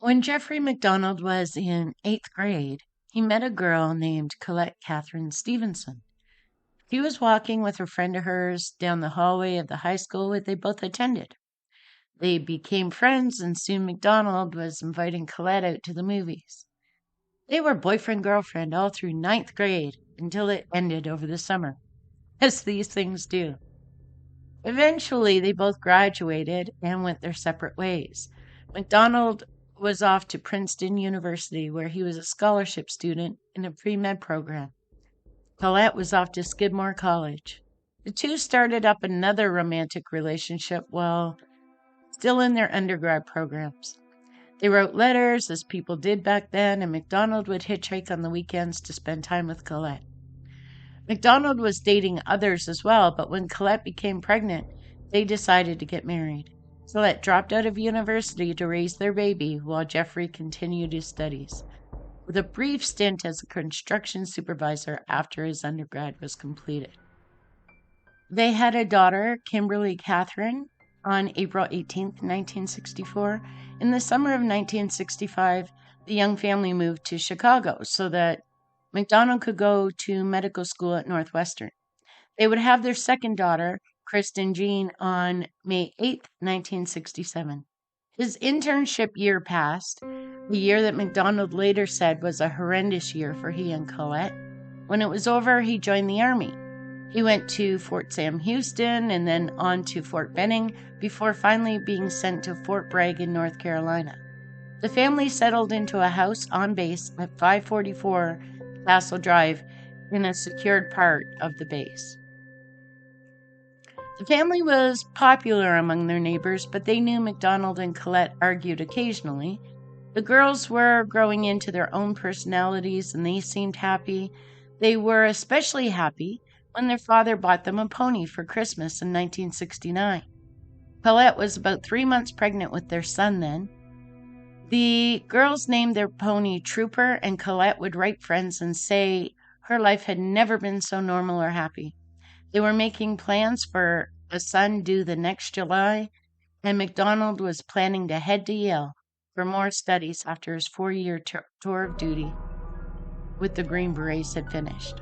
When Jeffrey MacDonald was in eighth grade, he met a girl named Colette Catherine Stevenson. She was walking with a friend of hers down the hallway of the high school where they both attended. They became friends, and soon MacDonald was inviting Colette out to the movies. They were boyfriend girlfriend all through ninth grade until it ended over the summer, as these things do. Eventually, they both graduated and went their separate ways. MacDonald was off to Princeton University, where he was a scholarship student in a pre med program. Colette was off to Skidmore College. The two started up another romantic relationship while still in their undergrad programs. They wrote letters, as people did back then, and MacDonald would hitchhike on the weekends to spend time with Colette. MacDonald was dating others as well, but when Colette became pregnant, they decided to get married. Colette dropped out of university to raise their baby while Jeffrey continued his studies, with a brief stint as a construction supervisor after his undergrad was completed. They had a daughter, Kimberly Catherine, on April 18, 1964. In the summer of 1965, the young family moved to Chicago so that MacDonald could go to medical school at Northwestern. They would have their second daughter, Kristen Jean, on May 8, 1967. His internship year passed, the year that MacDonald later said was a horrendous year for he and Colette. When it was over, he joined the Army. He went to Fort Sam Houston and then on to Fort Benning before finally being sent to Fort Bragg in North Carolina. The family settled into a house on base at 544 Castle Drive in a secured part of the base. The family was popular among their neighbors, but they knew MacDonald and Colette argued occasionally. The girls were growing into their own personalities and they seemed happy. They were especially happy when their father bought them a pony for Christmas in 1969. Colette was about 3 months pregnant with their son then. The girls named their pony Trooper, and Colette would write friends and say her life had never been so normal or happy. They were making plans for a son due the next July, and MacDonald was planning to head to Yale for more studies after his 4-year tour of duty with the Green Berets had finished.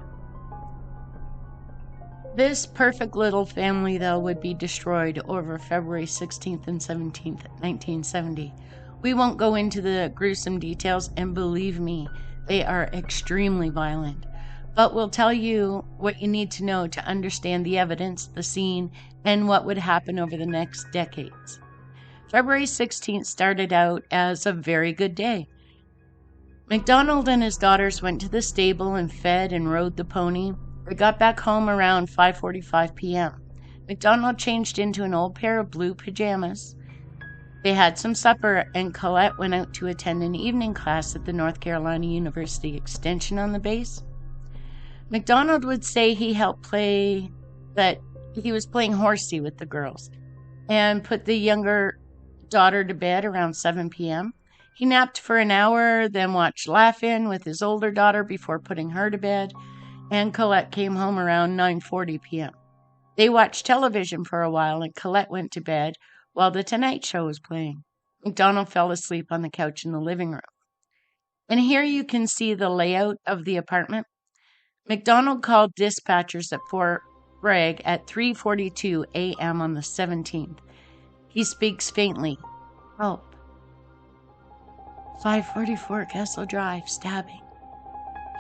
This perfect little family, though, would be destroyed over February 16th and 17th, 1970. We won't go into the gruesome details, and believe me, they are extremely violent. But we'll tell you what you need to know to understand the evidence, the scene, and what would happen over the next decades. February 16th started out as a very good day. MacDonald and his daughters went to the stable and fed and rode the pony. They got back home around 5:45 p.m. MacDonald changed into an old pair of blue pajamas. They had some supper, and Colette went out to attend an evening class at the North Carolina University Extension on the base. MacDonald would say he was playing horsey with the girls and put the younger daughter to bed around 7 p.m. He napped for an hour, then watched Laugh-In with his older daughter before putting her to bed, and Colette came home around 9:40 p.m. They watched television for a while, and Colette went to bed while The Tonight Show was playing. MacDonald fell asleep on the couch in the living room. And here you can see the layout of the apartment. MacDonald called dispatchers at Fort Bragg at 3:42 a.m. on the 17th. He speaks faintly. Help. 544 Castle Drive, stabbing.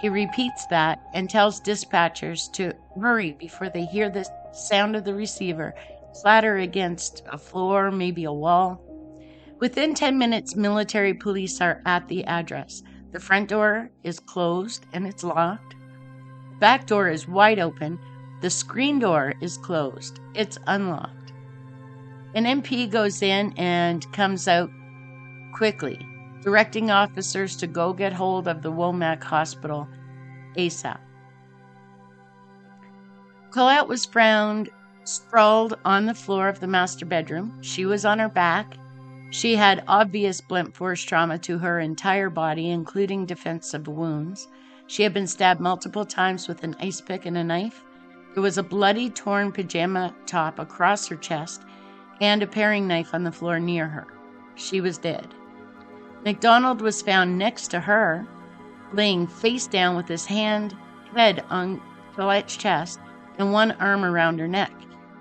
He repeats that and tells dispatchers to hurry before they hear the sound of the receiver clatter against a floor, maybe a wall. Within 10 minutes, military police are at the address. The front door is closed and it's locked. Back door is wide open. The screen door is closed. It's unlocked. An MP goes in and comes out quickly, directing officers to go get hold of the Womack Hospital ASAP. Colette was found sprawled on the floor of the master bedroom. She was on her back. She had obvious blunt force trauma to her entire body, including defensive wounds. She had been stabbed multiple times with an ice pick and a knife. There was a bloody, torn pajama top across her chest and a paring knife on the floor near her. She was dead. MacDonald was found next to her, laying face down with his head on Colette's chest and one arm around her neck.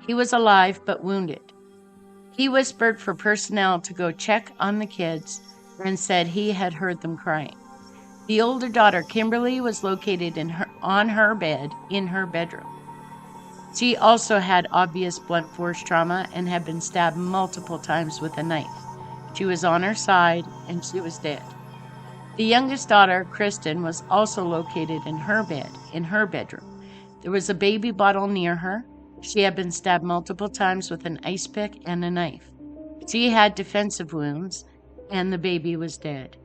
He was alive but wounded. He whispered for personnel to go check on the kids and said he had heard them crying. The older daughter, Kimberly, was located on her bed in her bedroom. She also had obvious blunt force trauma and had been stabbed multiple times with a knife. She was on her side and she was dead. The youngest daughter, Kristen, was also located in her bed in her bedroom. There was a baby bottle near her. She had been stabbed multiple times with an ice pick and a knife. She had defensive wounds, and the baby was dead.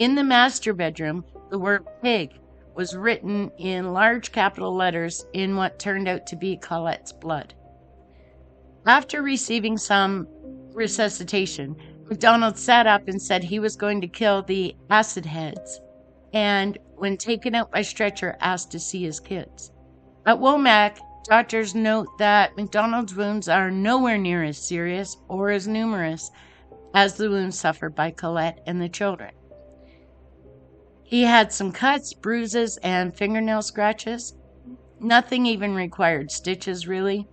In the master bedroom, the word pig was written in large capital letters in what turned out to be Colette's blood. After receiving some resuscitation, MacDonald sat up and said he was going to kill the acid heads, and when taken out by stretcher, asked to see his kids. At Womack, doctors note that MacDonald's wounds are nowhere near as serious or as numerous as the wounds suffered by Colette and the children. He had some cuts, bruises, and fingernail scratches. Nothing even required stitches, really.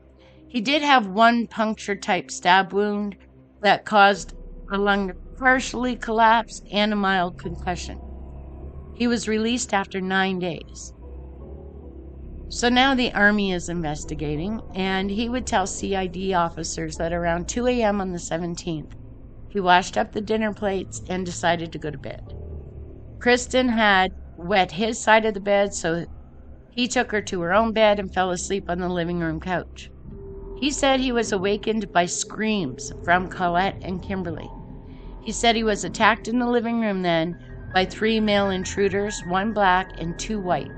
He did have one puncture-type stab wound that caused a lung to partially collapse and a mild concussion. He was released after 9 days. So now the Army is investigating, and he would tell CID officers that around 2 a.m. on the 17th, he washed up the dinner plates and decided to go to bed. Kristen had wet his side of the bed, so he took her to her own bed and fell asleep on the living room couch. He said he was awakened by screams from Colette and Kimberly. He said he was attacked in the living room then by 3 male intruders, 1 black and 2 white,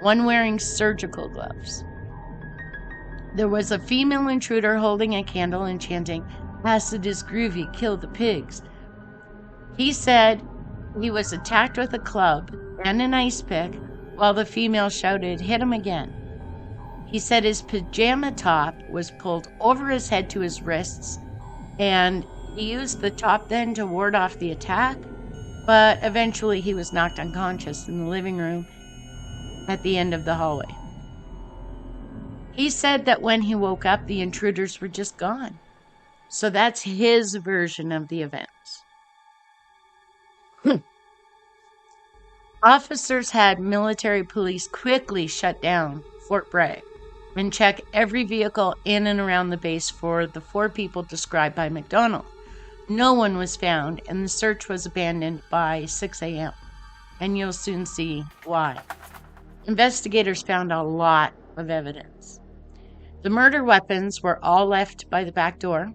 one wearing surgical gloves. There was a female intruder holding a candle and chanting, "Acid is groovy, kill the pigs." He said he was attacked with a club and an ice pick while the female shouted, "Hit him again." He said his pajama top was pulled over his head to his wrists, and he used the top then to ward off the attack, but eventually he was knocked unconscious in the living room at the end of the hallway. He said that when he woke up, the intruders were just gone. So that's his version of the events. Officers had military police quickly shut down Fort Bragg and check every vehicle in and around the base for the 4 people described by MacDonald. No one was found, and the search was abandoned by 6 a.m. And you'll soon see why. Investigators found a lot of evidence. The murder weapons were all left by the back door.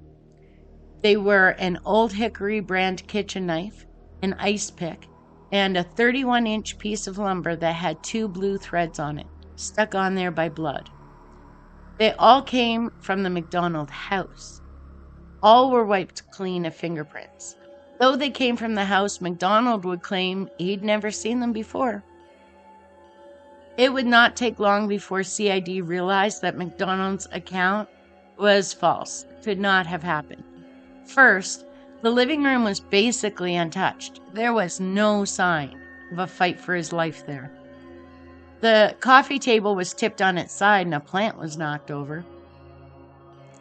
They were an Old Hickory brand kitchen knife, an ice pick, and a 31-inch piece of lumber that had 2 blue threads on it, stuck on there by blood. They all came from the MacDonald house. All were wiped clean of fingerprints. Though they came from the house, MacDonald would claim he'd never seen them before. It would not take long before CID realized that MacDonald's account was false. It could not have happened. First, the living room was basically untouched. There was no sign of a fight for his life there. The coffee table was tipped on its side and a plant was knocked over.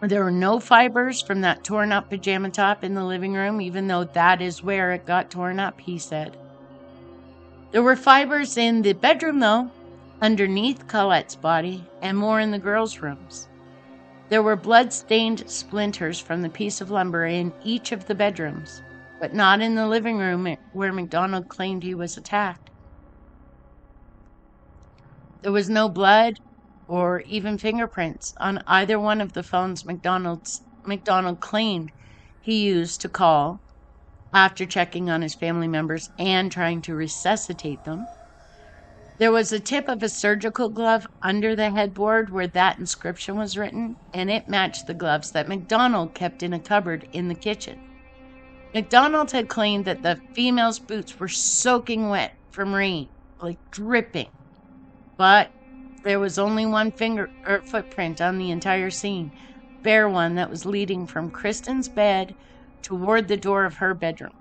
There were no fibers from that torn up pajama top in the living room, even though that is where it got torn up, he said. There were fibers in the bedroom, though, underneath Colette's body, and more in the girls' rooms. There were blood-stained splinters from the piece of lumber in each of the bedrooms, but not in the living room where MacDonald claimed he was attacked. There was no blood or even fingerprints on either one of the phones MacDonald claimed he used to call after checking on his family members and trying to resuscitate them. There was a tip of a surgical glove under the headboard where that inscription was written, and it matched the gloves that MacDonald kept in a cupboard in the kitchen. MacDonald had claimed that the female's boots were soaking wet from rain, like dripping. But there was only one footprint on the entire scene, bare one that was leading from Kristen's bed toward the door of her bedroom.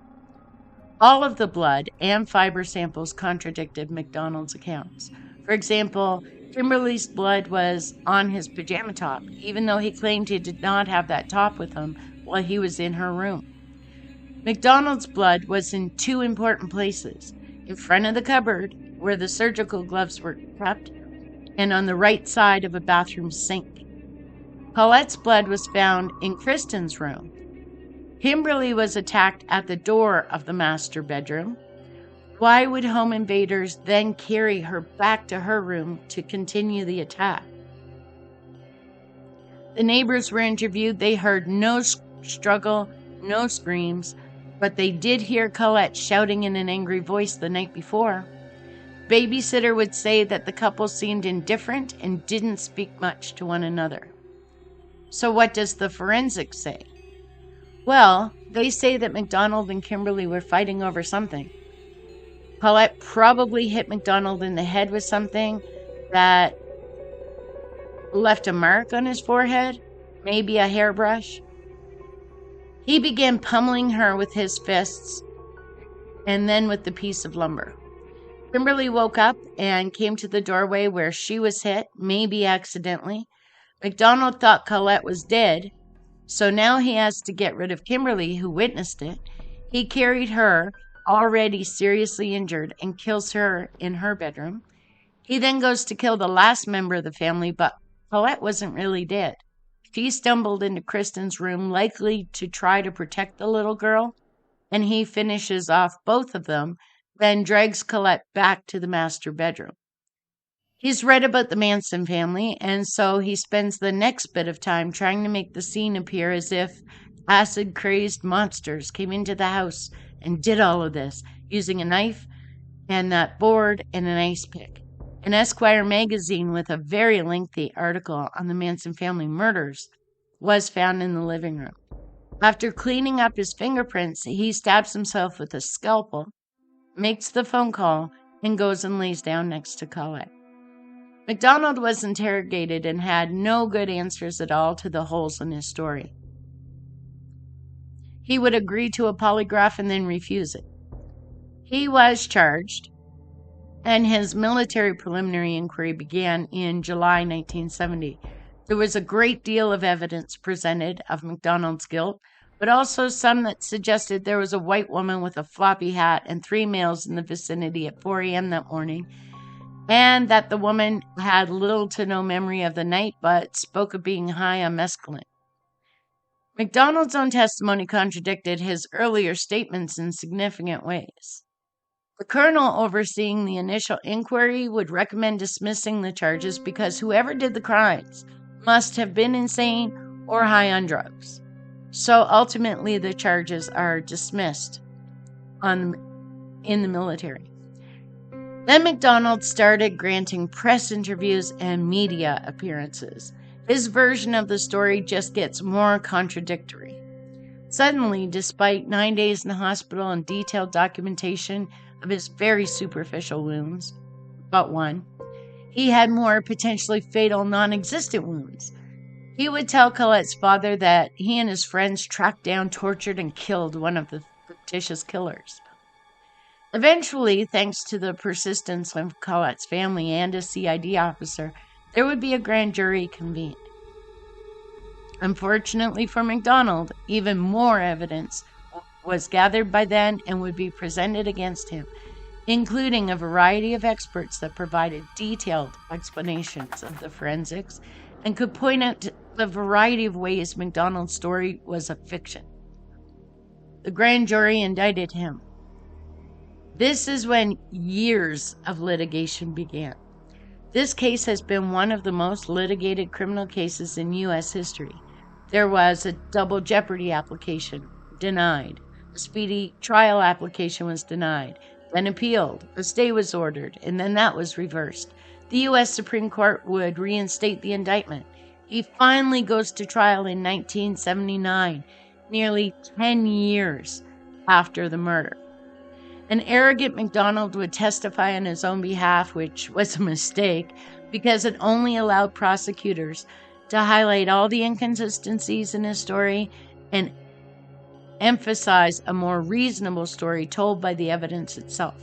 All of the blood and fiber samples contradicted MacDonald's accounts. For example, Kimberly's blood was on his pajama top, even though he claimed he did not have that top with him while he was in her room. MacDonald's blood was in two important places: in front of the cupboard, where the surgical gloves were kept, and on the right side of a bathroom sink. Colette's blood was found in Kristen's room. Kimberly was attacked at the door of the master bedroom. Why would home invaders then carry her back to her room to continue the attack? The neighbors were interviewed. They heard no struggle, no screams, but they did hear Colette shouting in an angry voice the night before. Babysitter would say that the couple seemed indifferent and didn't speak much to one another. So what does the forensics say? Well, they say that MacDonald and Kimberly were fighting over something. Colette probably hit MacDonald in the head with something that left a mark on his forehead, maybe a hairbrush. He began pummeling her with his fists and then with the piece of lumber. Kimberly woke up and came to the doorway where she was hit, maybe accidentally. MacDonald thought Colette was dead, so now he has to get rid of Kimberly, who witnessed it. He carried her, already seriously injured, and kills her in her bedroom. He then goes to kill the last member of the family, but Colette wasn't really dead. She stumbled into Kristen's room, likely to try to protect the little girl, and he finishes off both of them, then drags Colette back to the master bedroom. He's read about the Manson family, and so he spends the next bit of time trying to make the scene appear as if acid-crazed monsters came into the house and did all of this, using a knife and that board and an ice pick. An Esquire magazine with a very lengthy article on the Manson family murders was found in the living room. After cleaning up his fingerprints, he stabs himself with a scalpel, makes the phone call, and goes and lays down next to Colette. MacDonald was interrogated and had no good answers at all to the holes in his story. He would agree to a polygraph and then refuse it. He was charged, and his military preliminary inquiry began in July 1970. There was a great deal of evidence presented of MacDonald's guilt, but also some that suggested there was a white woman with a floppy hat and 3 males in the vicinity at 4 a.m. that morning, and that the woman had little to no memory of the night, but spoke of being high on mescaline. MacDonald's own testimony contradicted his earlier statements in significant ways. The colonel overseeing the initial inquiry would recommend dismissing the charges because whoever did the crimes must have been insane or high on drugs. So ultimately the charges are dismissed in the military. Then MacDonald started granting press interviews and media appearances. His version of the story just gets more contradictory. Suddenly, despite 9 days in the hospital and detailed documentation of his very superficial wounds, but one, he had more potentially fatal non-existent wounds. He would tell Colette's father that he and his friends tracked down, tortured, and killed one of the fictitious killers. Eventually, thanks to the persistence of Colette's family and a CID officer, there would be a grand jury convened. Unfortunately for MacDonald, even more evidence was gathered by then and would be presented against him, including a variety of experts that provided detailed explanations of the forensics and could point out the variety of ways MacDonald's story was a fiction. The grand jury indicted him. This is when years of litigation began. This case has been one of the most litigated criminal cases in U.S. history. There was a double jeopardy application, denied. A speedy trial application was denied, then appealed. A stay was ordered, and then that was reversed. The U.S. Supreme Court would reinstate the indictment. He finally goes to trial in 1979, nearly 10 years after the murder. An arrogant MacDonald would testify on his own behalf, which was a mistake because it only allowed prosecutors to highlight all the inconsistencies in his story and emphasize a more reasonable story told by the evidence itself.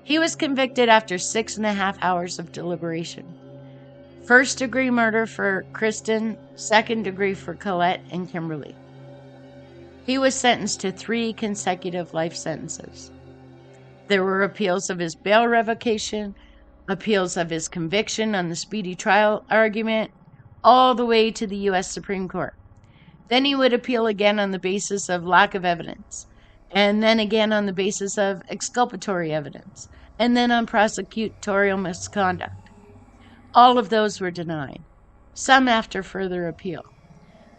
He was convicted after 6.5 hours of deliberation. First-degree murder for Kristen, second-degree for Colette and Kimberly. He was sentenced to 3 consecutive life sentences. There were appeals of his bail revocation, appeals of his conviction on the speedy trial argument, all the way to the U.S. Supreme Court. Then he would appeal again on the basis of lack of evidence, and then again on the basis of exculpatory evidence, and then on prosecutorial misconduct. All of those were denied, some after further appeal.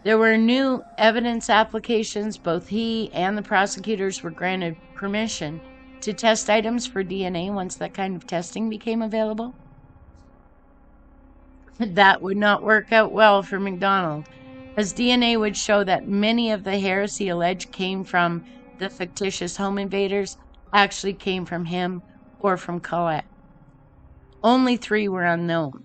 There were new evidence applications. Both he and the prosecutors were granted permission to test items for DNA once that kind of testing became available. That would not work out well for MacDonald, as DNA would show that many of the hairs he alleged came from the fictitious home invaders actually came from him or from Colette. Only 3 were unknown.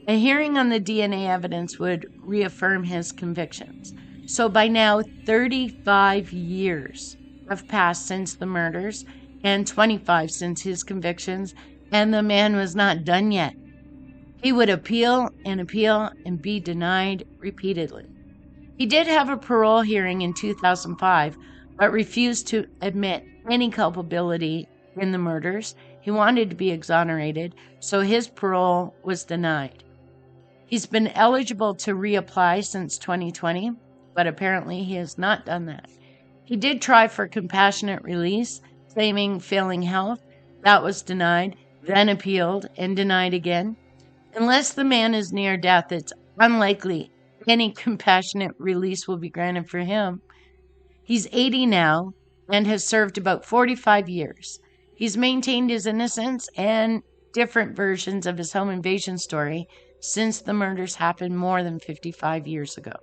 A hearing on the DNA evidence would reaffirm his convictions. So by now, 35 years have passed since the murders and 25 since his convictions, and the man was not done yet. He would appeal and be denied repeatedly. He did have a parole hearing in 2005, but refused to admit any culpability in the murders. He wanted to be exonerated, so his parole was denied. He's been eligible to reapply since 2020, but apparently he has not done that. He did try for compassionate release, claiming failing health. That was denied, then appealed, and denied again. Unless the man is near death, it's unlikely any compassionate release will be granted for him. He's 80 now and has served about 45 years. He's maintained his innocence and different versions of his home invasion story since the murders happened more than 55 years ago.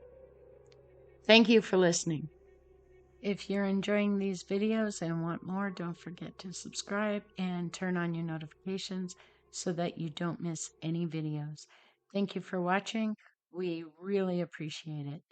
Thank you for listening. If you're enjoying these videos and want more, don't forget to subscribe and turn on your notifications so that you don't miss any videos. Thank you for watching. We really appreciate it.